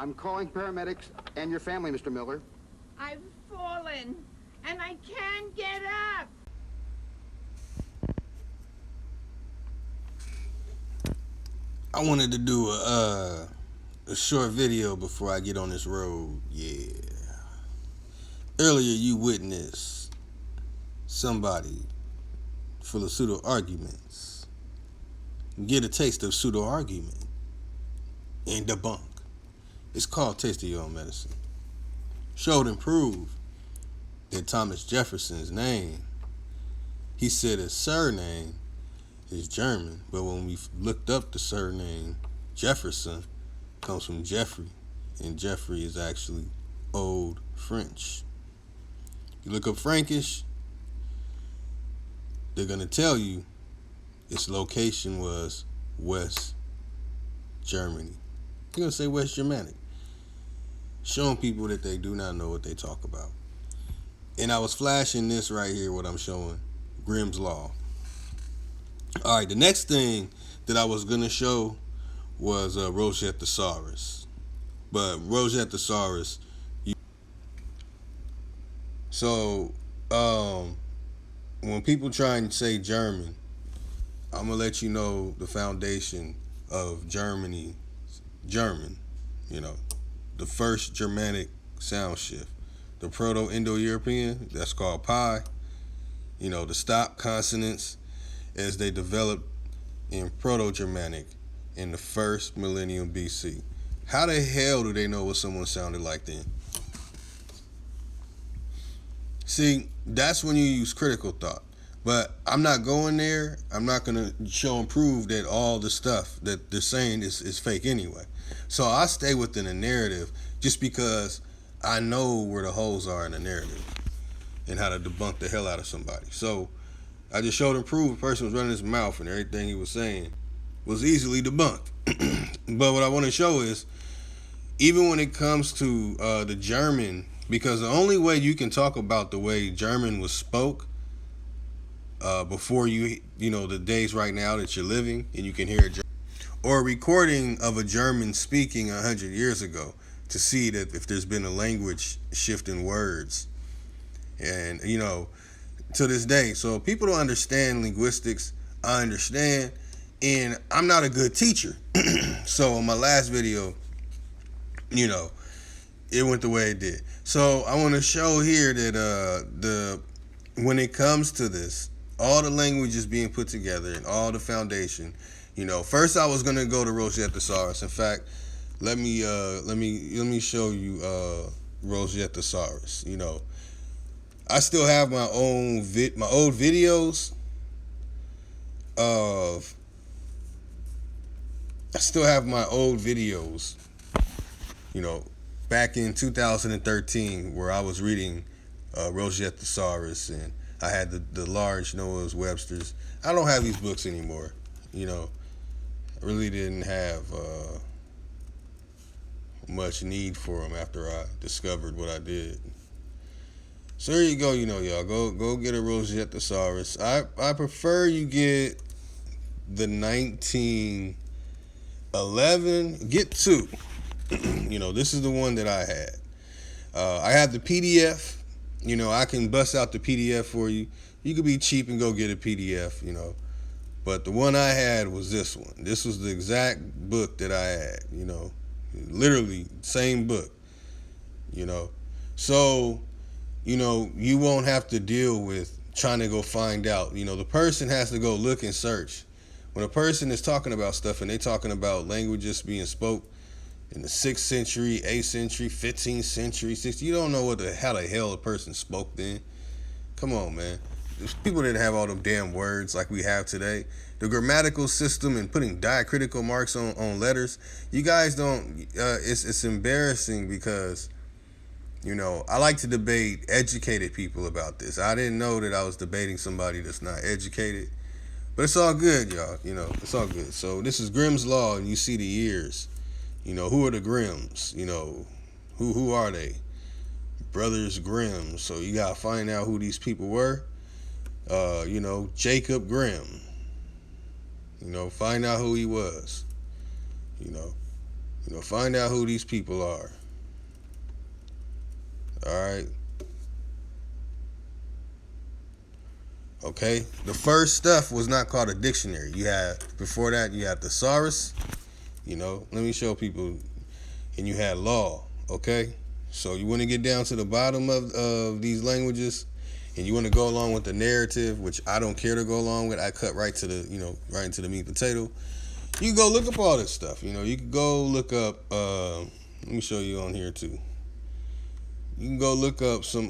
I'm calling paramedics and your family, Mr. Miller. I've fallen, and I can't get up. I wanted to do a short video before I get on this road. Yeah. Earlier you witnessed somebody full of pseudo arguments get a taste of pseudo argument and debunk. It's called Taste of Your Own Medicine. Showed and proved that Thomas Jefferson's name, he said his surname is German, but when we looked up the surname Jefferson, comes from Jeffrey, and Jeffrey is actually Old French. You look up Frankish, they're gonna tell you its location was West Germany. They're gonna say West Germanic, showing people that they do not know what they talk about. And I was flashing this right here, what I'm showing, Grimm's Law. All right, the next thing that I was gonna show was Rosette Thesaurus, but Rosette Thesaurus. So when people try and say German, I'm gonna let you know the foundation of Germany. German, the first Germanic sound shift, the Proto-Indo-European, that's called pi. The stop consonants as they developed in Proto-Germanic in the first millennium BC. How the hell do they know what someone sounded like then? See, that's when you use critical thought. But I'm not going there. I'm not going to show and prove that all the stuff that they're saying is fake anyway. So I stay within the narrative just because I know where the holes are in the narrative and how to debunk the hell out of somebody. So I just showed and proved a person was running his mouth and everything he was saying was easily debunked. But what I want to show is, even when it comes to the German, because the only way you can talk about the way German was spoke before the days right now that you're living and you can hear it, or a recording of a German speaking 100 years ago to see that if there's been a language shift in words. And, to this day. So people don't understand linguistics. I understand. And I'm not a good teacher. So in my last video, it went the way it did. So I want to show here that when it comes to this, all the languages being put together and all the foundation, first I was gonna go to Rosette Thesaurus. In fact, let me show you Rosette Thesaurus. I still have my old videos of. I still have my old videos, back in 2013, where I was reading Rosette Thesaurus, and I had the large Noah's Webster's. I don't have these books anymore. I really didn't have much need for them after I discovered what I did. So there you go, y'all. Go get a Rosette Thesaurus. I prefer you get the 1911. Get two. This is the one that I had. I have the PDF. I can bust out the PDF for you. You could be cheap and go get a PDF, But the one I had was this one. This was the exact book that I had, Literally, same book, So, you won't have to deal with trying to go find out. The person has to go look and search. When a person is talking about stuff and they talking about languages being spoke in the 6th century, 8th century, 15th century, 60th, you don't know how the hell a person spoke then. Come on, man. People didn't have all them damn words like we have today. The grammatical system and putting diacritical marks on letters, you guys don't, it's embarrassing because, I like to debate educated people about this. I didn't know that I was debating somebody that's not educated. But it's all good, y'all. It's all good. So this is Grimm's Law, and you see the years. Who are the Grimms? Who are they? Brothers Grimm. So you gotta find out who these people were. Jacob Grimm. Find out who he was. Find out who these people are. All right. Okay. The first stuff was not called a dictionary. Before that, you had thesaurus. Let me show people. And you had law. Okay. So you want to get down to the bottom of these languages, and you want to go along with the narrative, which I don't care to go along with. I cut right to the, right into the meat and potato. You can go look up all this stuff. You can go look up, let me show you on here too. You can go look up some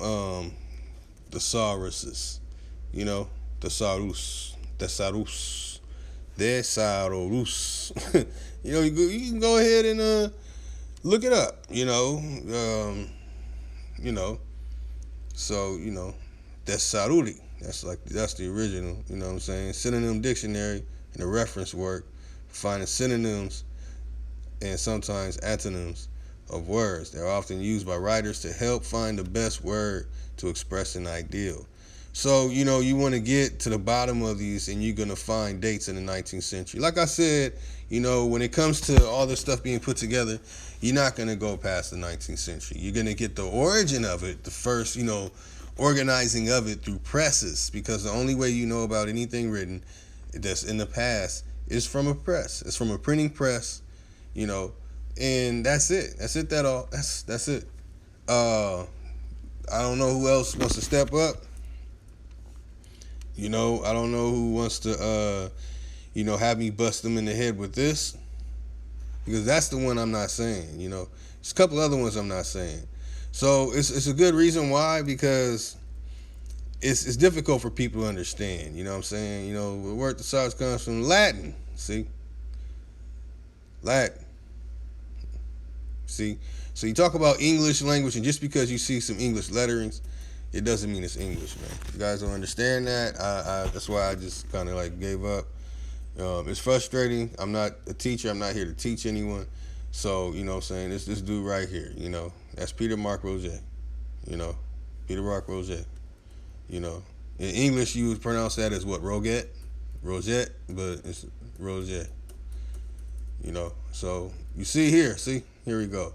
thesauruses, thesaurus. You can go ahead and look it up, so, thesauri. That's the original, what I'm saying? Synonym dictionary and a reference work finding synonyms and sometimes antonyms of words. They're often used by writers to help find the best word to express an ideal. So, you want to get to the bottom of these, and you're going to find dates in the 19th century. Like I said, when it comes to all this stuff being put together, you're not going to go past the 19th century. You're going to get the origin of it, the first, organizing of it through presses, because the only way you know about anything written that's in the past is from a press. It's from a printing press, and that's it. That's it. That's it. I don't know who else wants to step up. I don't know who wants to, have me bust them in the head with this, because that's the one I'm not saying. There's a couple other ones I'm not saying. So it's a good reason why, because it's difficult for people to understand. You know what I'm saying? The word thesaurus comes from Latin. See? Latin. See? So you talk about English language, and just because you see some English letterings, it doesn't mean it's English, man. You guys don't understand that. That's why I just kind of gave up. It's frustrating. I'm not a teacher. I'm not here to teach anyone. So, what I'm saying? This dude right here, that's Peter Mark Roget. Peter Mark Roget. In English, you would pronounce that as what? Roget, but it's Roget. So you see here we go.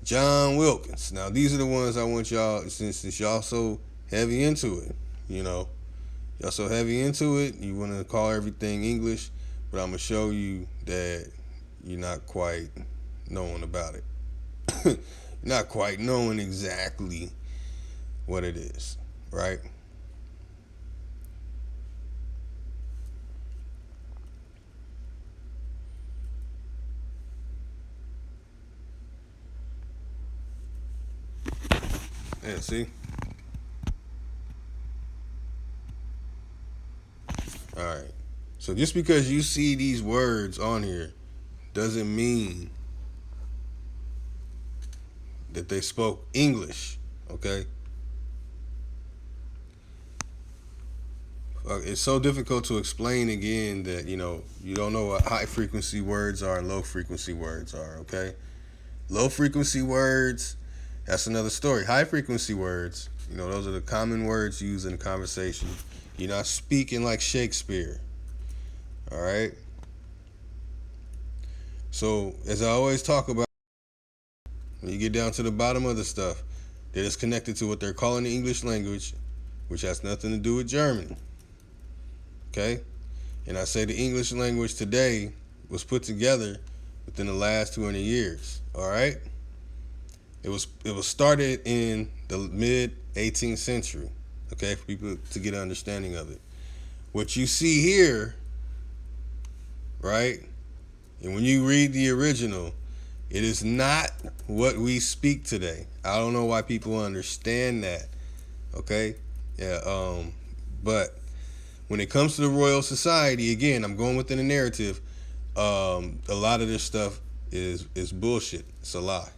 John Wilkins. Now, these are the ones I want y'all, since y'all so heavy into it, y'all so heavy into it, you want to call everything English, but I'm going to show you that you're not quite knowing about it. Not quite knowing exactly what it is, right? Yeah, see? All right. So just because you see these words on here doesn't mean that they spoke English, okay? It's so difficult to explain again that, you don't know what high frequency words are and low frequency words are, okay? Low frequency words, that's another story. High frequency words, those are the common words used in conversation. You're not speaking like Shakespeare. All right? So, as I always talk about, when you get down to the bottom of the stuff, that is connected to what they're calling the English language, which has nothing to do with German. Okay? And I say the English language today was put together within the last 200 years. All right? It was started in the mid 18th century, okay, for people to get an understanding of it. What you see here, right, and when you read the original, it is not what we speak today. I don't know why people understand that, okay? Yeah, but when it comes to the Royal Society, again, I'm going within the narrative, a lot of this stuff is bullshit. It's a lie.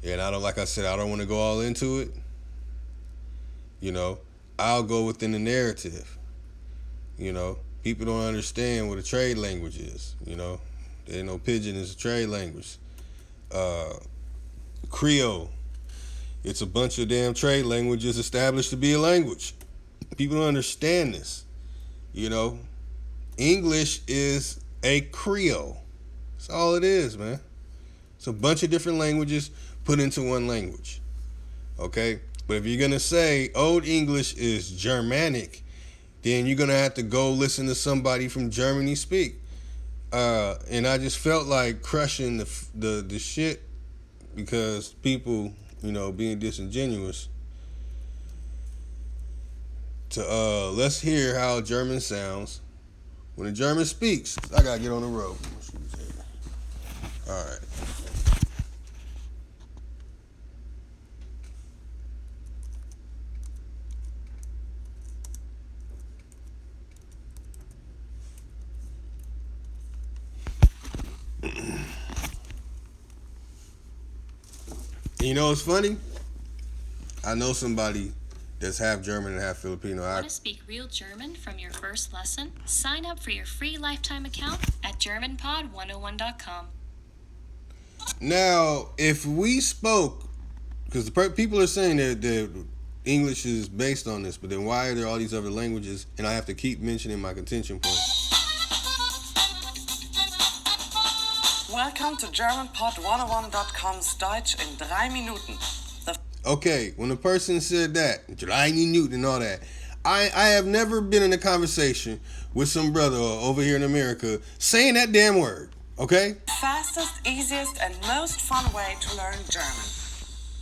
And like I said, I don't want to go all into it. I'll go within the narrative. People don't understand what a trade language is. They know Pidgin is a trade language. Creole, it's a bunch of damn trade languages established to be a language. People don't understand this. English is a Creole. That's all it is, man. It's a bunch of different languages put into one language. Okay? But if you're going to say Old English is Germanic, then you're going to have to go listen to somebody from Germany speak. And I just felt like crushing the shit because people, being disingenuous. Let's hear how German sounds when a German speaks. I gotta get on the road. All right. It's funny. I know somebody that's half German and half Filipino. Want to speak real German from your first lesson? Sign up for your free lifetime account at GermanPod101.com. Now, if we spoke, because people are saying that English is based on this, but then why are there all these other languages? And I have to keep mentioning my contention point. Welcome to GermanPod101.com's Deutsch in 3 Minuten. Okay, when a person said that, 3 Minuten and all that, I have never been in a conversation with some brother over here in America saying that damn word, okay? Fastest, easiest and most fun way to learn German.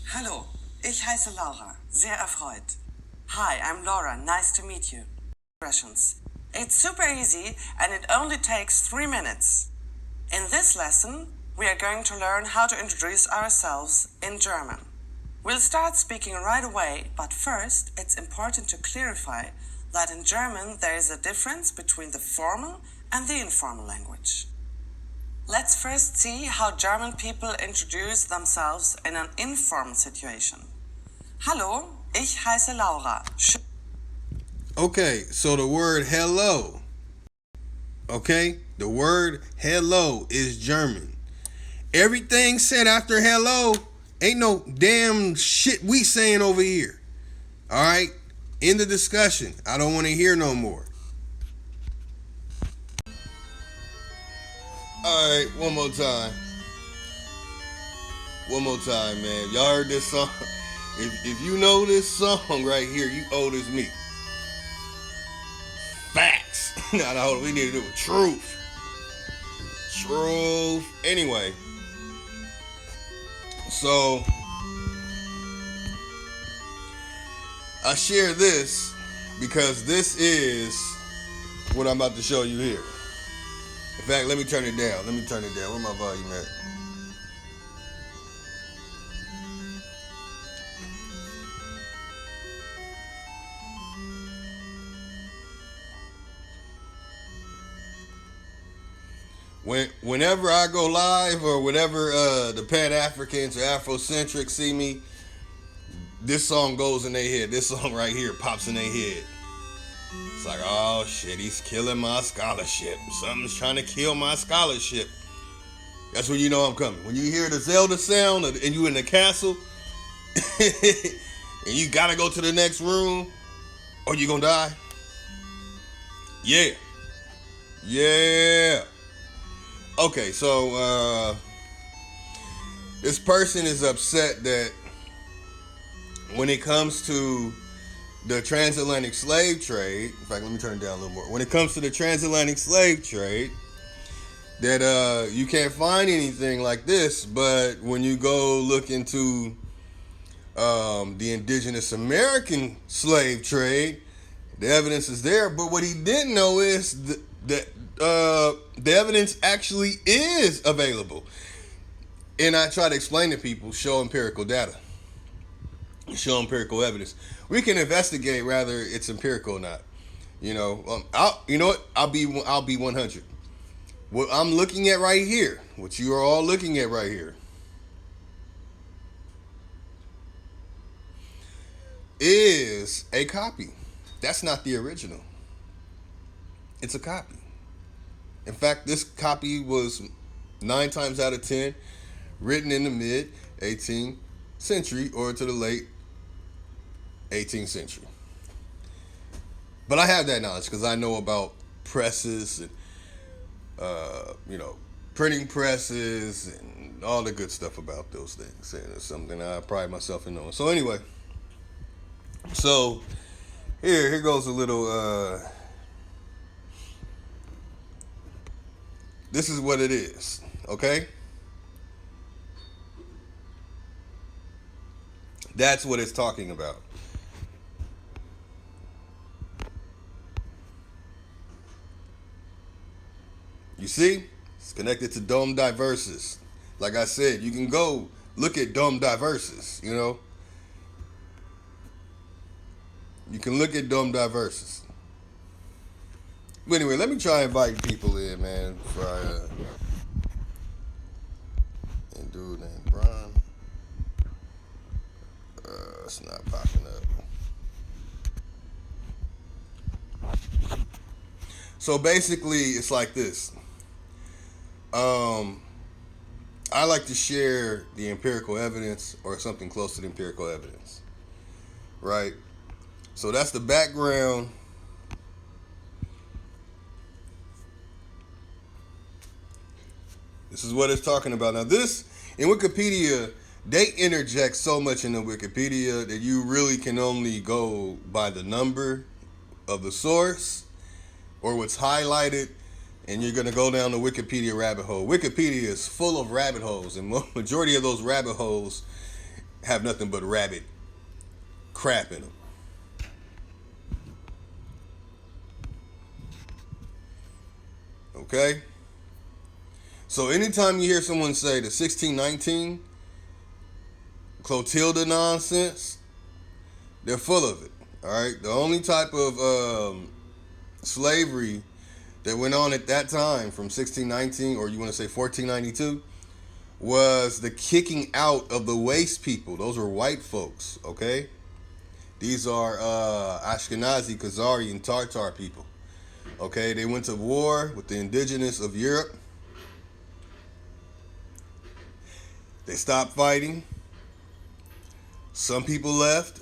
Hallo, ich heiße Laura, sehr erfreut. Hi, I'm Laura, nice to meet you. Expressions. It's super easy and it only takes 3 minutes. In this lesson, we are going to learn how to introduce ourselves in German. We'll start speaking right away, but first, it's important to clarify that in German there is a difference between the formal and the informal language. Let's first see how German people introduce themselves in an informal situation. Hallo, ich heiße Laura. Okay, so the word hello. Okay, the word hello is German. Everything said after hello ain't no damn shit we saying over here. All right, end the discussion. I don't want to hear no more. All right, one more time. One more time, man. Y'all heard this song? If you know this song right here, you owe this me. Facts. No, we need to do it. Truth. Anyway, so I share this because this is what I'm about to show you here. In fact, let me turn it down. Where my volume at? Whenever I go live or whenever the Pan-Africans or Afrocentrics see me, this song goes in their head. This song right here pops in their head. It's like, oh shit, he's killing my scholarship. Something's trying to kill my scholarship. That's when you know I'm coming. When you hear the Zelda sound and you in the castle and you gotta go to the next room or you gonna die. Yeah. Okay, so this person is upset that when it comes to the transatlantic slave trade, in fact, let me turn it down a little more. When it comes to the transatlantic slave trade, that you can't find anything like this, but when you go look into the indigenous American slave trade, the evidence is there. But what he didn't know is that the evidence actually is available. And I try to explain to people, show empirical data, show empirical evidence. We can investigate whether it's empirical or not. I'll be 100. What I'm looking at right here, what you are all looking at right here, is a copy. That's not the original. It's a copy. In fact, this copy was 9 times out of 10 written in the mid 18th century or to the late 18th century. But I have that knowledge because I know about presses and printing presses and all the good stuff about those things. And it's something I pride myself in knowing. So anyway, so here goes a little. This is what it is, okay? That's what it's talking about. You see? It's connected to Dom Diversus. Like I said, you can go look at Dom Diversus, you know? You can look at Dom Diversus. But anyway, let me try inviting people in, man, before I and dude named Brian. It's not popping up. So basically, it's like this. I like to share the empirical evidence or something close to the empirical evidence, right? So that's the background. This is what it's talking about. Now this, in Wikipedia, they interject so much in the Wikipedia that you really can only go by the number of the source or what's highlighted, and you're going to go down the Wikipedia rabbit hole. Wikipedia is full of rabbit holes, and majority of those rabbit holes have nothing but rabbit crap in them. Okay? So anytime you hear someone say the 1619 Clotilda nonsense, they're full of it. All right? The only type of slavery that went on at that time from 1619, or you want to say 1492, was the kicking out of the waste people. Those were white folks, okay? These are Ashkenazi, Khazari, and Tartar people. Okay? They went to war with the indigenous of Europe. They stopped fighting. Some people left.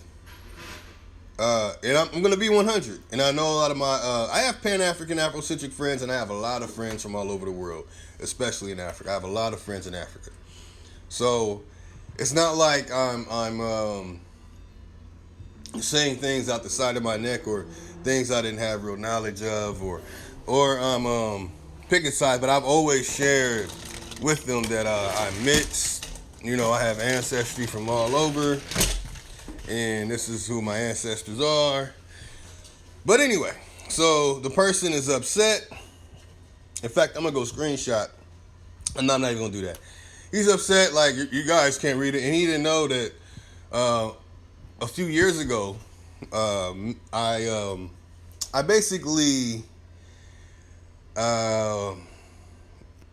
And I'm going to be 100. And I know a lot of my, I have Pan-African, Afrocentric friends, and I have a lot of friends from all over the world, especially in Africa. I have a lot of friends in Africa. So it's not like I'm saying things out the side of my neck or things I didn't have real knowledge of, or I'm picking sides, but I've always shared with them that I'm mixed. You know, I have ancestry from all over, and this is who my ancestors are. But anyway, so the person is upset. In fact, I'm going to go screenshot. I'm not even going to do that. He's upset, like, you guys can't read it. And he didn't know that a few years ago, I basically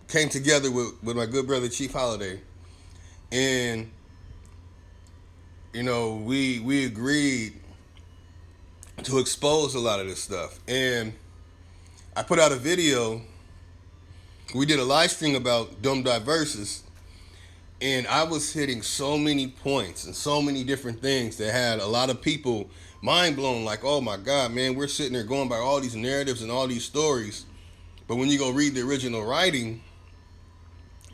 came together with my good brother, Chief Holiday. And, you know, we agreed to expose a lot of this stuff. And I put out a video. We did a live stream about Dom Diversus. And I was hitting so many points and so many different things that had a lot of people mind blown. Like, oh my God, man, we're sitting there going by all these narratives and all these stories. But when you go read the original writing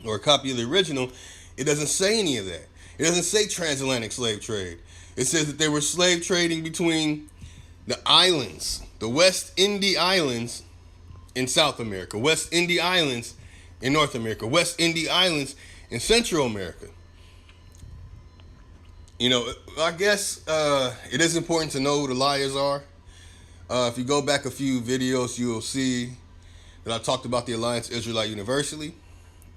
or a copy of the original, it doesn't say any of that. It doesn't say transatlantic slave trade. It says that they were slave trading between the islands, the West Indies Islands in South America, West Indies Islands in North America, West Indies Islands in Central America. You know, I guess it is important to know who the liars are. If you go back a few videos, you'll see that I talked about the Alliance Israelite Universally,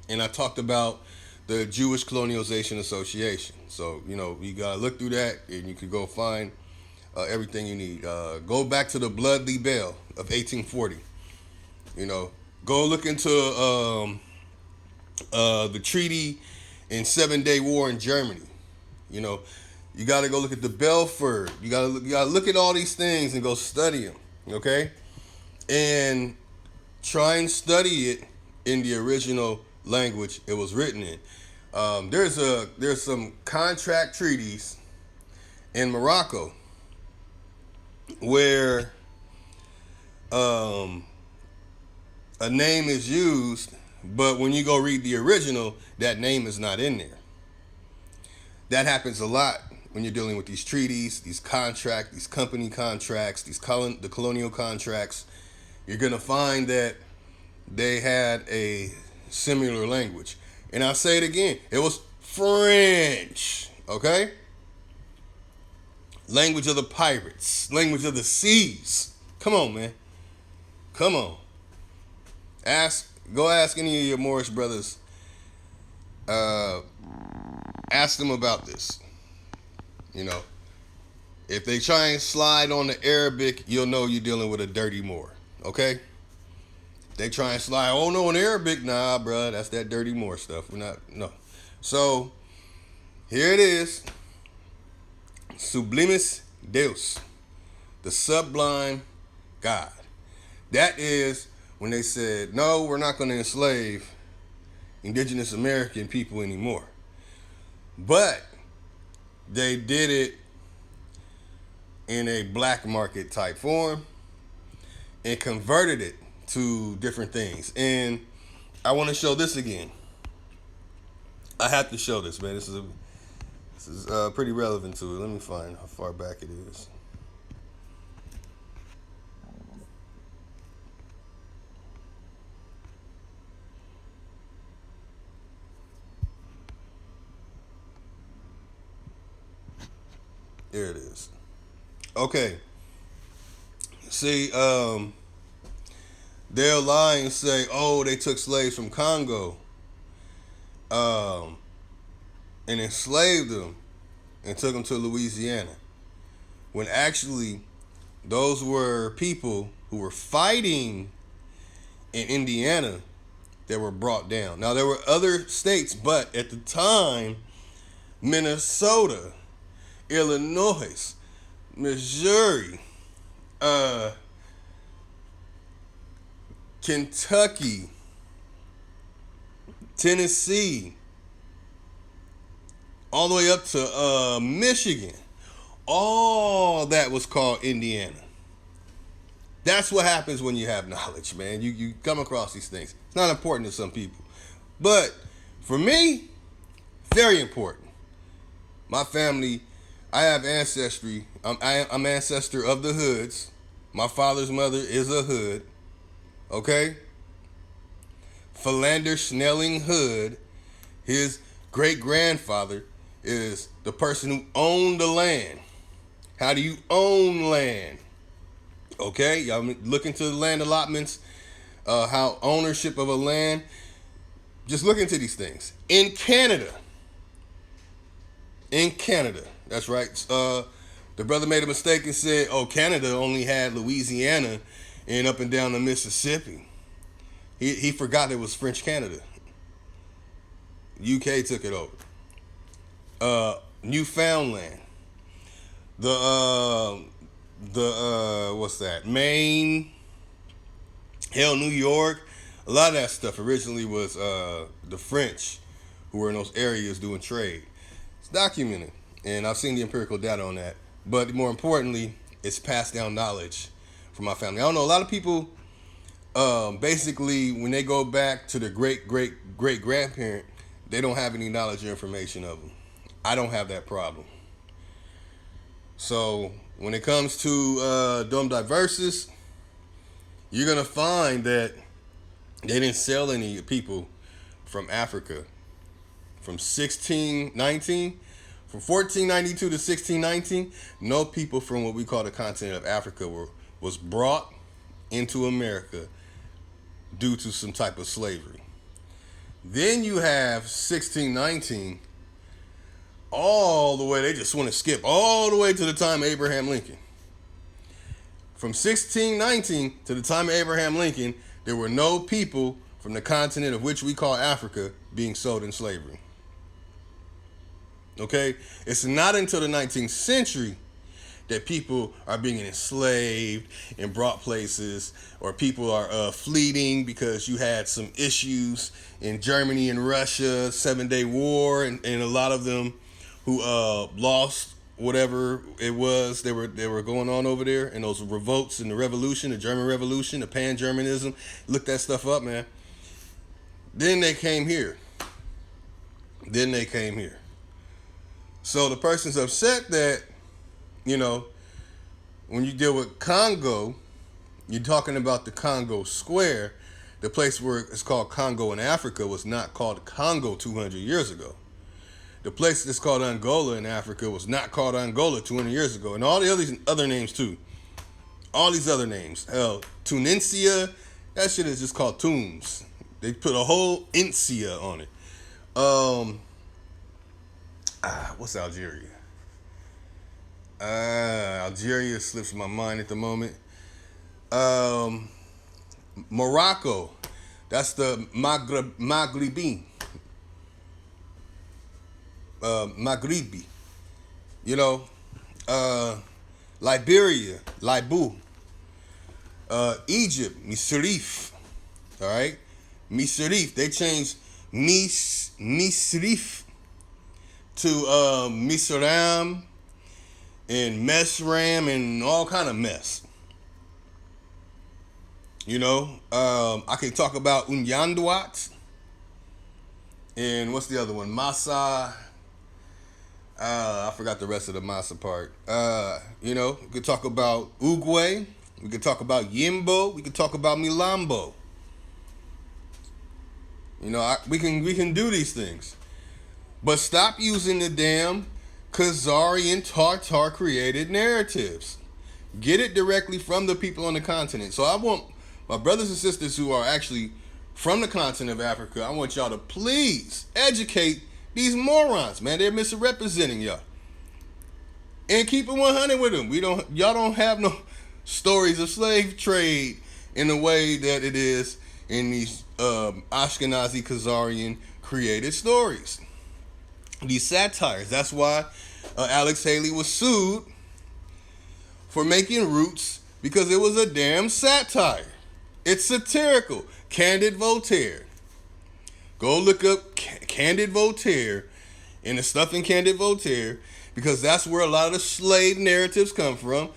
and I talked about the Jewish Colonialization Association. So, you know, you got to look through that, and you can go find everything you need. Go back to the Blood Libel of 1840. You know, go look into the treaty in 7-Day War in Germany. You know, you got to go look at the Belfort. You got to look at all these things and go study them, okay? And try and study it in the original language it was written in. There's some contract treaties in Morocco where a name is used But when you go read the original, that name is not in there. That happens a lot when you're dealing with these treaties, these contracts, these company contracts, the colonial contracts. You're going to find that they had a similar language. And I'll say it again. It was French, okay? Language of the pirates, language of the seas. Come on, man. Come on. Go ask any of your Moorish brothers. Ask them about this. You know, if they try and slide on the Arabic, you'll know you're dealing with a dirty Moor. Okay? They try and slide, oh no, in Arabic, nah, bruh, that's that dirty Moor stuff. We're not, no. So, here it is. Sublimis Deus, the sublime God. That is when they said, no, we're not going to enslave indigenous American people anymore. But they did it in a black market type form and converted it to different things. And I want to show this again. I have to show this, man. This is pretty relevant to it. Let me find how far back it is. There it is. Okay. See, they'll lie and say, oh, they took slaves from Congo and enslaved them and took them to Louisiana. When actually, those were people who were fighting in Indiana that were brought down. Now, there were other states, but at the time, Minnesota, Illinois, Missouri, Kentucky, Tennessee, all the way up to Michigan. All that was called Indiana. That's what happens when you have knowledge, man. You come across these things. It's not important to some people. But for me, very important. My family, I have ancestry. I'm ancestor of the hoods. My father's mother is a hood. Okay? Philander Snelling Hood, his great-grandfather is the person who owned the land. How do you own land? Okay, y'all look into the land allotments, how ownership of a land. Just look into these things. In Canada, that's right. The brother made a mistake and said, oh, Canada only had Louisiana and up and down the Mississippi. He forgot it was French Canada. UK took it over. Newfoundland. What's that? Maine. Hell, New York. A lot of that stuff originally was the French who were in those areas doing trade. It's documented, and I've seen the empirical data on that. But more importantly, it's passed down knowledge from my family. I don't know, a lot of people, basically, when they go back to the great-great-great-grandparent, they don't have any knowledge or information of them. I don't have that problem. So when it comes to Dom Diversus, you're going to find that they didn't sell any people from Africa. From 1492 to 1619, no people from what we call the continent of Africa was brought into America due to some type of slavery. Then you have 1619, all the way, they just want to skip all the way to the time of Abraham Lincoln. From 1619 to the time of Abraham Lincoln, there were no people from the continent of which we call Africa being sold in slavery. Okay? It's not until the 19th century that people are being enslaved and brought places, or people are fleeing because you had some issues in Germany and Russia, 7-Day War, and a lot of them who lost whatever it was they were going on over there, and those revolts in the revolution, the German Revolution, the Pan-Germanism. Look that stuff up, man. Then they came here. So the person's upset that, when you deal with Congo, you're talking about the Congo Square. The place where it's called Congo in Africa was not called Congo 200 years ago. The place that's called Angola in Africa was not called Angola 200 years ago. And all the other names too. All these other names. Hell, Tunisia, that shit is just called Tunes. They put a whole Incia on it. What's Algeria? Algeria slips my mind at the moment. Morocco, that's the Maghribi. Maghribi. Liberia, Libu. Egypt, Misrif. All right? Misrif. They changed Misrif to Misram and Mesram and all kind of mess. I can talk about Unyanduat and what's the other one? Masa. I forgot the rest of the Masa part. We could talk about Uguay. We could talk about Yimbo. We could talk about Milambo. We can do these things. But stop using the damn Khazarian Tartar created narratives. Get it directly from the people on the continent. So I want my brothers and sisters who are actually from the continent of Africa, I want y'all to please educate these morons, man. They're misrepresenting y'all. And keep it 100 with them. Y'all don't have no stories of slave trade in the way that it is in these Ashkenazi Khazarian created stories. These satires. That's why Alex Haley was sued for making Roots, because it was a damn satire. It's satirical. Candid Voltaire. Go look up Candid Voltaire and the stuff in Candid Voltaire, because that's where a lot of the slave narratives come from.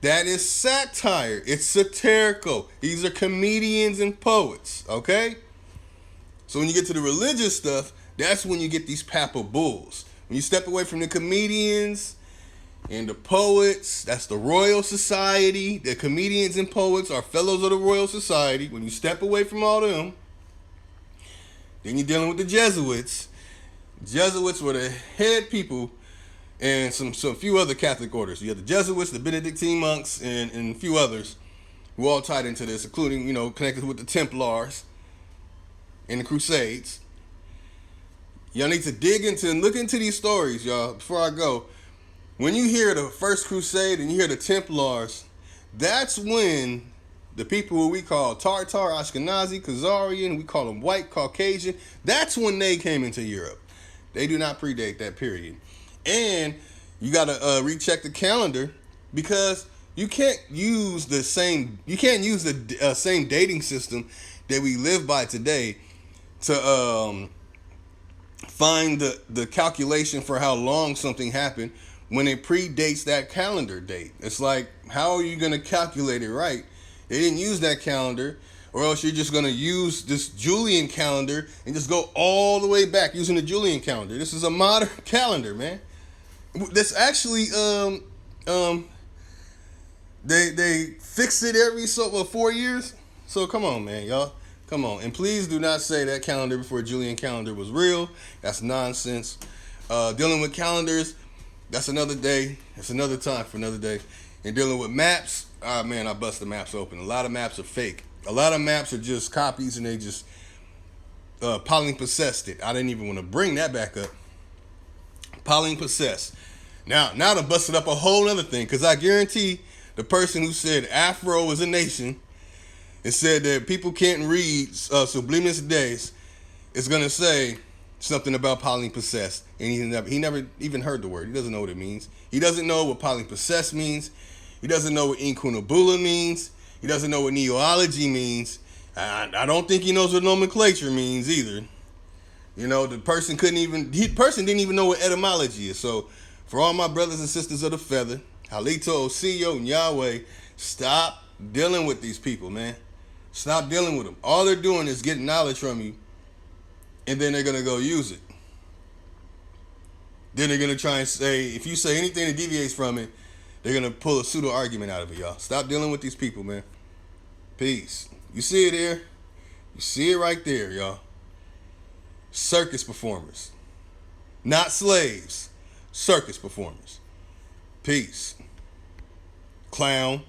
That is satire. It's satirical. These are comedians and poets, okay? So when you get to the religious stuff, that's when you get these papa bulls. When you step away from the comedians and the poets, that's the Royal Society. The comedians and poets are fellows of the Royal Society. When you step away from all them, then you're dealing with the Jesuits. Jesuits were the head people, and some few other Catholic orders. You have the Jesuits, the Benedictine monks, and a few others who all tied into this, including, connected with the Templars and the Crusades. Y'all need to dig into and look into these stories, y'all, before I go. When you hear the First Crusade and you hear the Templars, that's when the people who we call Tartar, Ashkenazi, Khazarian, we call them white, Caucasian, that's when they came into Europe. They do not predate that period. And you got to recheck the calendar, because you can't use the same same dating system that we live by today to find the calculation for how long something happened when it predates that calendar date. It's like, how are you going to calculate it right? They didn't use that calendar, or else you're just going to use this Julian calendar and just go all the way back using the Julian calendar. This is a modern calendar, man. This actually, they fix it every 4 years. So come on, man, y'all. Come on. And please do not say that calendar before Julian calendar was real. That's nonsense. Dealing with calendars, that's another day. That's another time for another day. And dealing with maps, man, I bust the maps open. A lot of maps are fake. A lot of maps are just copies, and they just palimpsested it. I didn't even want to bring that back up. Palimpsest. Now I busted up a whole other thing, because I guarantee the person who said Afro is a nation and said that people can't read Sublimis Deus is going to say something about palimpsest, and he never even heard the word. He doesn't know what it means. He doesn't know what palimpsest means. He doesn't know what Inkunabula means. He doesn't know what neology means. I don't think he knows what nomenclature means either. The person didn't even know what etymology is. So for all my brothers and sisters of the feather, Halito, Osiyo, and Yahweh, stop dealing with these people, man. Stop dealing with them. All they're doing is getting knowledge from you and then they're gonna go use it. Then they're gonna try and say, if you say anything that deviates from it, they're gonna pull a pseudo argument out of it, y'all. Stop dealing with these people, man. Peace. You see it here? You see it right there, y'all. Circus performers. Not slaves. Circus performers. Peace. Clown.